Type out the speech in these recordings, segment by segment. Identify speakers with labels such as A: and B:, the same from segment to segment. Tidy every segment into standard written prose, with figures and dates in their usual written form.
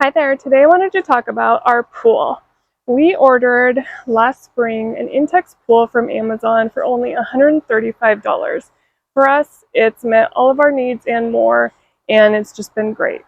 A: Hi there, today I wanted to talk about our pool. We ordered last spring an Intex pool from Amazon for only $135. For us, it's met all of our needs and more, and it's just been great.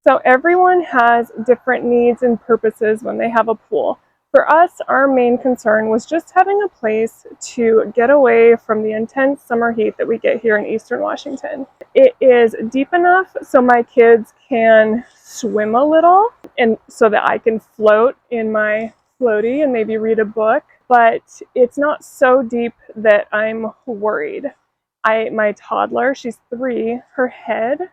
A: So everyone has different needs and purposes when they have a pool. For us, our main concern was just having a place to get away from the intense summer heat that we get here in Eastern Washington. It is deep enough so my kids can swim a little and so that I can float in my floaty and maybe read a book, but it's not so deep that I'm worried. My toddler, she's 3, her head,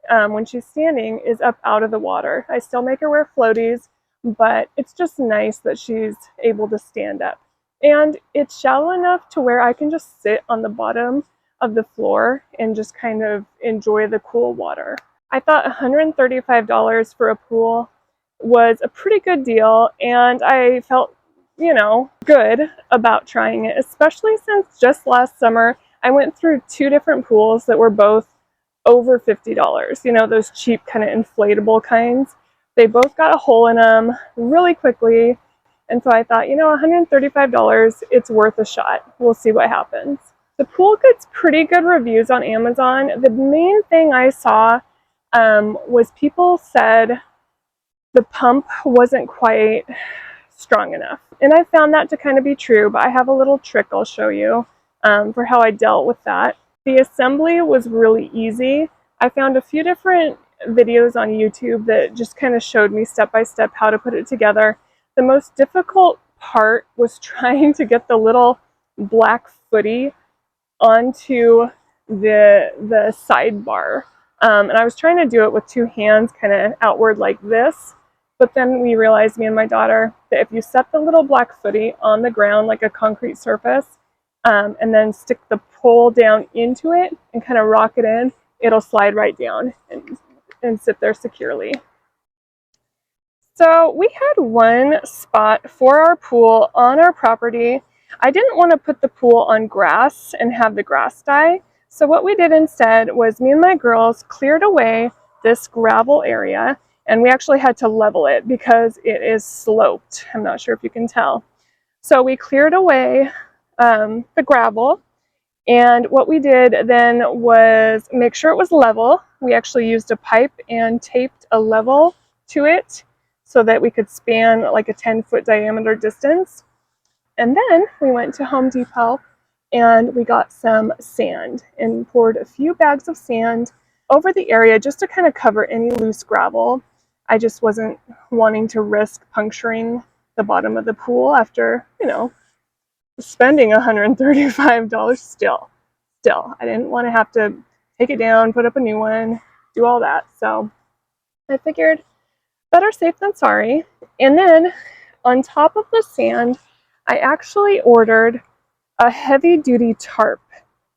A: when she's standing, is up out of the water. I still make her wear floaties, but it's just nice that she's able to stand up. And it's shallow enough to where I can just sit on the bottom of the floor and just kind of enjoy the cool water. I thought $135 for a pool was a pretty good deal, and I felt, good about trying it, especially since just last summer I went through 2 different pools that were both over $50. Those cheap kind of inflatable kinds. They both got a hole in them really quickly, and so I thought, $135, it's worth a shot. We'll see what happens. The pool gets pretty good reviews on Amazon. The main thing I saw was people said the pump wasn't quite strong enough. And I found that to kind of be true, but I have a little trick I'll show you for how I dealt with that. The assembly was really easy. I found a few different videos on YouTube that just kind of showed me step by step how to put it together. The most difficult part was trying to get the little black footy onto the sidebar. And I was trying to do it with 2 hands kind of outward like this, but then we realized, me and my daughter, that if you set the little black footy on the ground like a concrete surface, and then stick the pole down into it and kind of rock it in, it'll slide right down and sit there securely. So we had one spot for our pool on our property. I didn't want to put the pool on grass and have the grass die. So what we did instead was me and my girls cleared away this gravel area, and we actually had to level it because it is sloped. I'm not sure if you can tell. So we cleared away the gravel, and what we did then was make sure it was level. We actually used a pipe and taped a level to it so that we could span like a 10-foot diameter distance. And then we went to Home Depot and we got some sand and poured a few bags of sand over the area just to kind of cover any loose gravel. I just wasn't wanting to risk puncturing the bottom of the pool after, spending $135 still. I didn't want to have to take it down, put up a new one, do all that. So I figured better safe than sorry. And then on top of the sand, I actually ordered a heavy duty tarp.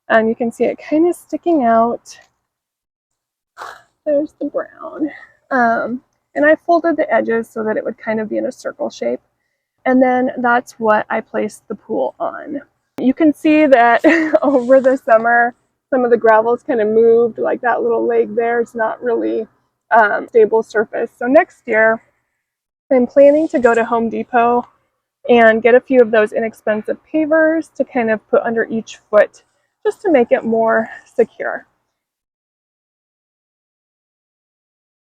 A: And you can see it kind of sticking out. There's the brown. And I folded the edges so that it would kind of be in a circle shape. And then that's what I placed the pool on. You can see that over the summer, some of the gravel's kind of moved, like that little leg there. It's not really stable surface. So next year, I'm planning to go to Home Depot and get a few of those inexpensive pavers to kind of put under each foot just to make it more secure.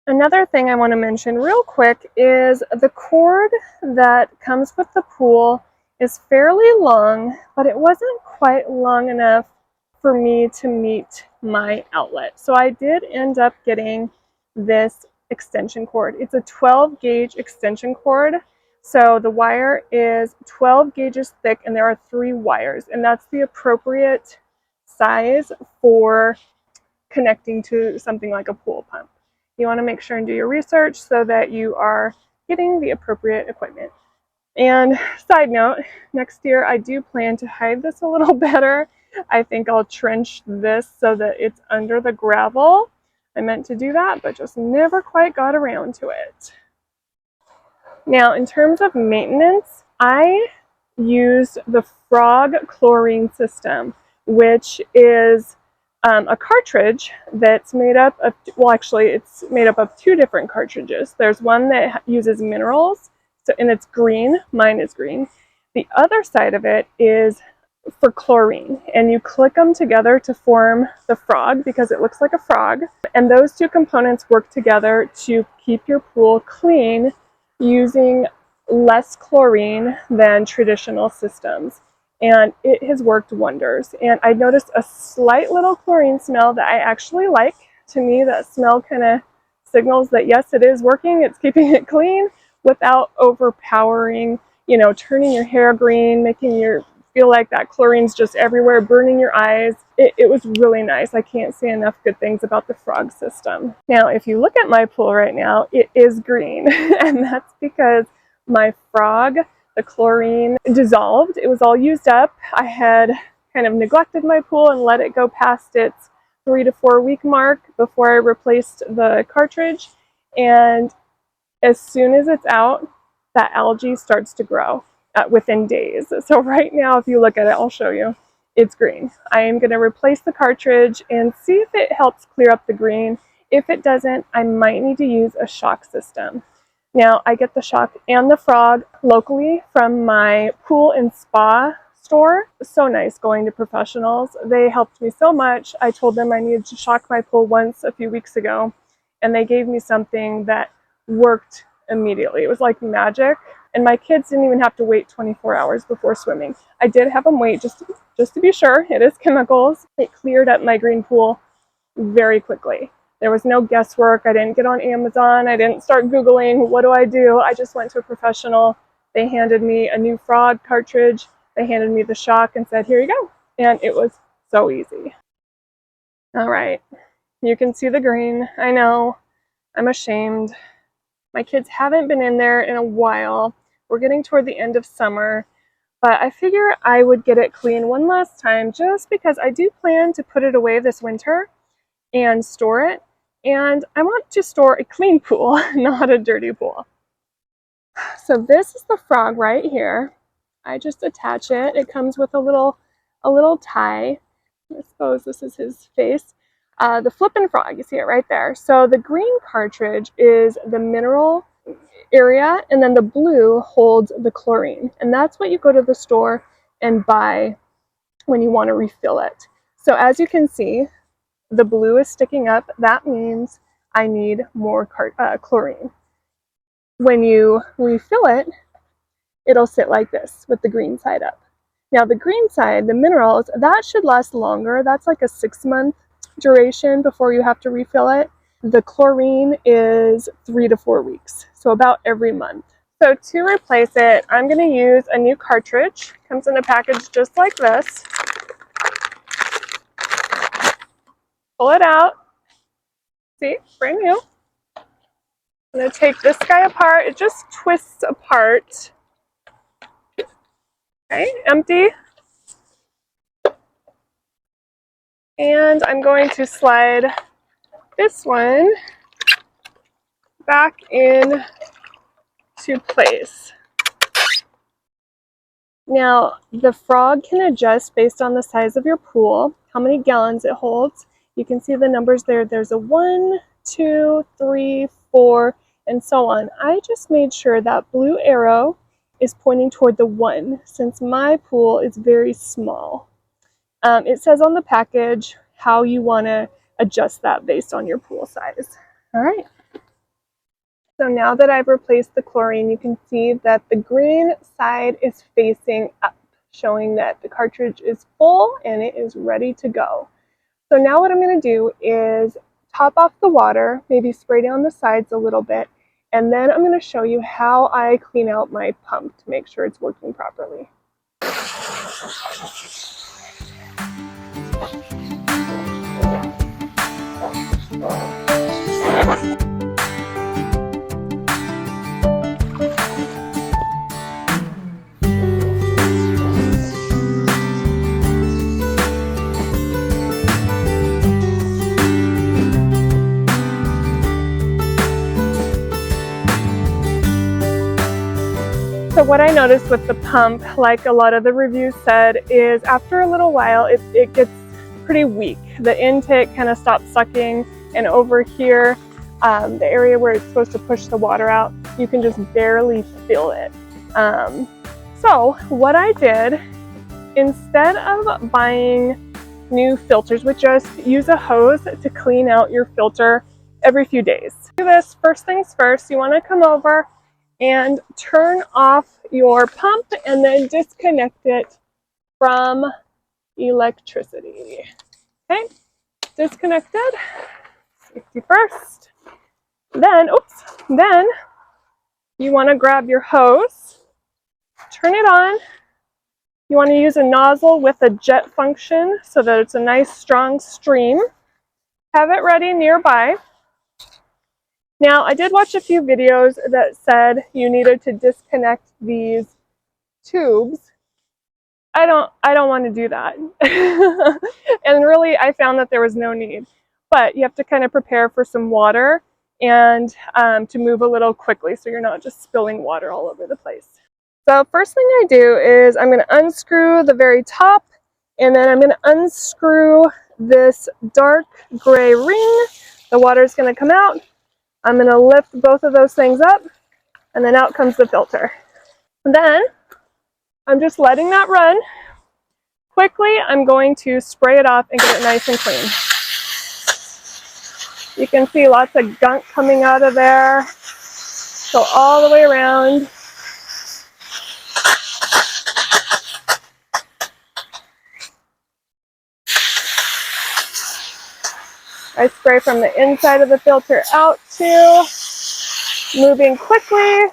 A: Another thing I want to mention real quick is the cord that comes with the pool is fairly long, but it wasn't quite long enough for me to meet my outlet. So I did end up getting this extension cord. It's a 12 gauge extension cord. So the wire is 12 gauges thick and there are 3 wires, and that's the appropriate size for connecting to something like a pool pump. You want to make sure and do your research so that you are getting the appropriate equipment. And side note, next year I do plan to hide this a little better. I think I'll trench this so that it's under the gravel. I meant to do that, but just never quite got around to it. Now, in terms of maintenance, I used the Frog chlorine system, which is a cartridge that's made up of, well, actually it's made up of two different cartridges. There's one that uses minerals, and it's green. Mine is green. The other side of it is for chlorine, and you click them together to form the frog because it looks like a frog. And those two components work together to keep your pool clean using less chlorine than traditional systems. And it has worked wonders. And I noticed a slight little chlorine smell that I actually like. To me, that smell kind of signals that yes, it is working, it's keeping it clean without overpowering, you know, turning your hair green, making your feel like that chlorine's just everywhere, burning your eyes. It was really nice. I can't say enough good things about the frog system. Now, if you look at my pool right now, it is green, and that's because my frog, the chlorine dissolved. It was all used up. I had kind of neglected my pool and let it go past its 3 to 4 week mark before I replaced the cartridge. And as soon as it's out, that algae starts to grow within days. So right now, if you look at it, I'll show you, it's green. I am going to replace the cartridge and see if it helps clear up the green. If it doesn't, I might need to use a shock system. Now, I get the shock and the frog locally from my pool and spa store. So nice going to professionals. They helped me so much. I told them I needed to shock my pool once a few weeks ago, and they gave me something that worked immediately. It was like magic. And my kids didn't even have to wait 24 hours before swimming. I did have them wait just to be sure. It is chemicals. It cleared up my green pool very quickly. There was no guesswork. I didn't get on Amazon. I didn't start Googling, what do I do? I just went to a professional. They handed me a new frog cartridge. They handed me the shock and said, here you go. And it was so easy. All right. You can see the green. I know. I'm ashamed. My kids haven't been in there in a while. We're getting toward the end of summer, but I figure I would get it clean one last time just because I do plan to put it away this winter and store it. And I want to store a clean pool, not a dirty pool. So this is the frog right here. I just attach it. It comes with a little tie. I suppose this is his face. The flippin' frog, you see it right there. So the green cartridge is the mineral area, and then the blue holds the chlorine. And that's what you go to the store and buy when you want to refill it. So as you can see, the blue is sticking up. That means I need more chlorine. When you refill it, it'll sit like this with the green side up. Now the green side, the minerals, that should last longer. That's like a 6-month duration before you have to refill it. The chlorine is 3 to 4 weeks, so about every month. So to replace it, I'm going to use a new cartridge. Comes in a package just like this. Pull it out. See, brand new. I'm going to take this guy apart. It just twists apart. Okay, empty. And I'm going to slide this one back in to place. Now, the frog can adjust based on the size of your pool, how many gallons it holds. You can see the numbers there. There's a 1, 2, 3, 4, and so on. I just made sure that blue arrow is pointing toward the 1 since my pool is very small. It says on the package how you want to adjust that based on your pool size. All right. So now that I've replaced the chlorine, you can see that the green side is facing up, showing that the cartridge is full and it is ready to go. So now what I'm going to do is top off the water, maybe spray down the sides a little bit, and then I'm going to show you how I clean out my pump to make sure it's working properly. So what I noticed with the pump, like a lot of the reviews said, is after a little while it gets pretty weak. the intake kind of stops sucking, and over here, the area where it's supposed to push the water out, you can just barely feel it. So what I did, instead of buying new filters, would just use a hose to clean out your filter every few days. Do this first things first. You want to come over and turn off your pump and then disconnect it from electricity. Okay, disconnected. Safety first. Then you want to grab your hose, turn it on. You want to use a nozzle with a jet function so that it's a nice strong stream. Have it ready nearby. Now, I did watch a few videos that said you needed to disconnect these tubes. I don't want to do that. And really, I found that there was no need. But you have to kind of prepare for some water and to move a little quickly so you're not just spilling water all over the place. So first thing I do is I'm going to unscrew the very top, and then I'm going to unscrew this dark gray ring. The water is going to come out. I'm going to lift both of those things up, and then out comes the filter. And then I'm just letting that run. Quickly, I'm going to spray it off and get it nice and clean. You can see lots of gunk coming out of there. Go all the way around. I spray from the inside of the filter out too, moving quickly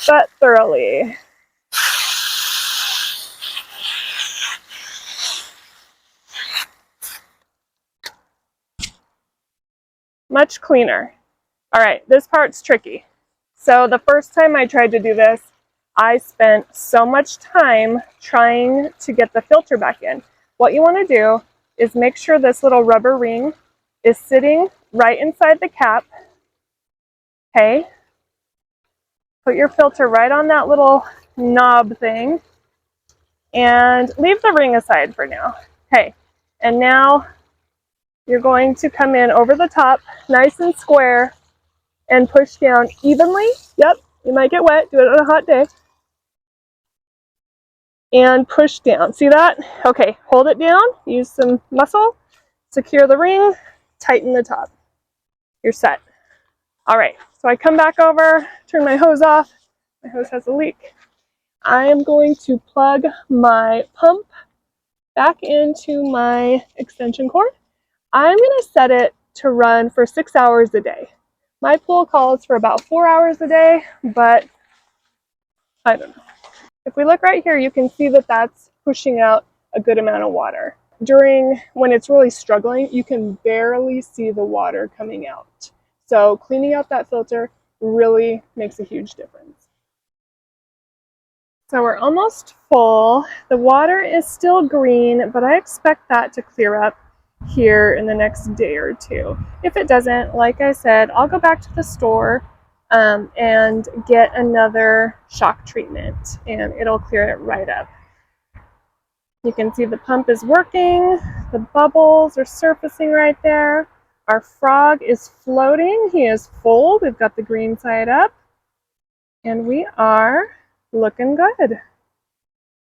A: but thoroughly. Much cleaner. All right, this part's tricky. So the first time I tried to do this, I spent so much time trying to get the filter back in. What you want to do is make sure this little rubber ring is sitting right inside the cap. Okay. Put your filter right on that little knob thing and leave the ring aside for now. Okay. And now you're going to come in over the top, nice and square, and push down evenly. Yep, you might get wet. Do it on a hot day. And push down. See that? Okay, hold it down. Use some muscle. Secure the ring. Tighten the top. You're set. All right, so I come back over, turn my hose off. My hose has a leak. I am going to plug my pump back into my extension cord. I'm going to set it to run for 6 hours a day. My pool calls for about 4 hours a day, but I don't know. If we look right here, you can see that that's pushing out a good amount of water. When it's really struggling, you can barely see the water coming out. So cleaning out that filter really makes a huge difference. So we're almost full. The water is still green, but I expect that to clear up here in the next day or two. If it doesn't, like I said, I'll go back to the store and get another shock treatment, and it'll clear it right up. You can see the pump is working. The bubbles are surfacing right there. Our frog is floating. He is full. We've got the green side up, and we are looking good.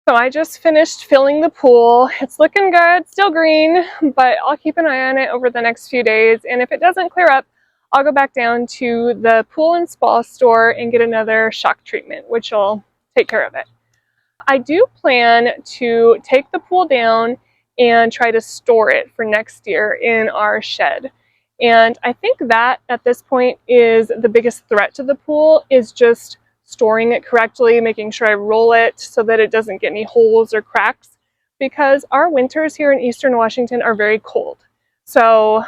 A: So I just finished filling the pool. It's looking good, still green, but I'll keep an eye on it over the next few days. And if it doesn't clear up, I'll go back down to the pool and spa store and get another shock treatment, which will take care of it. I do plan to take the pool down and try to store it for next year in our shed. And I think that at this point is the biggest threat to the pool, is just storing it correctly, making sure I roll it so that it doesn't get any holes or cracks, because our winters here in Eastern Washington are very cold. So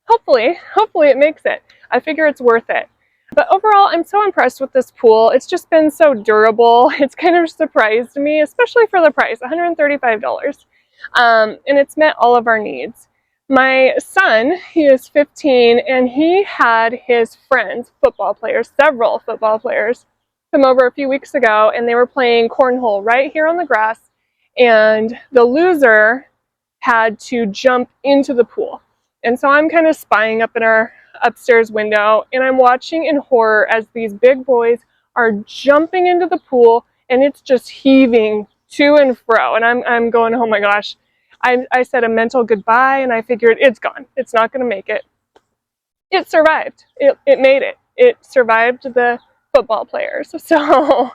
A: hopefully it makes it. I figure it's worth it. But overall, I'm so impressed with this pool. It's just been so durable. It's kind of surprised me, especially for the price, $135. And it's met all of our needs. My son, he is 15, and he had his friends, football players, several football players, come over a few weeks ago, and they were playing cornhole right here on the grass. And the loser had to jump into the pool. And so I'm kind of spying up in our upstairs window, and I'm watching in horror as these big boys are jumping into the pool, and it's just heaving to and fro. And I'm going, oh my gosh. I said a mental goodbye, and I figured it's gone. It's not going to make it. It survived. It made it. It survived the football players. So,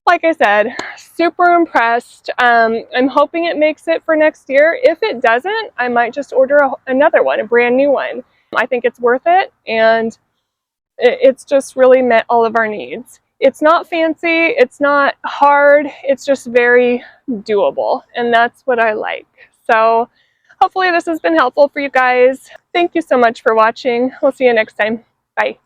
A: like I said, super impressed. I'm hoping it makes it for next year. If it doesn't, I might just order another one, a brand new one. I think it's worth it, and it's just really met all of our needs. It's not fancy, it's not hard, it's just very doable, and that's what I like. So hopefully this has been helpful for you guys. Thank you so much for watching. We'll see you next time. Bye.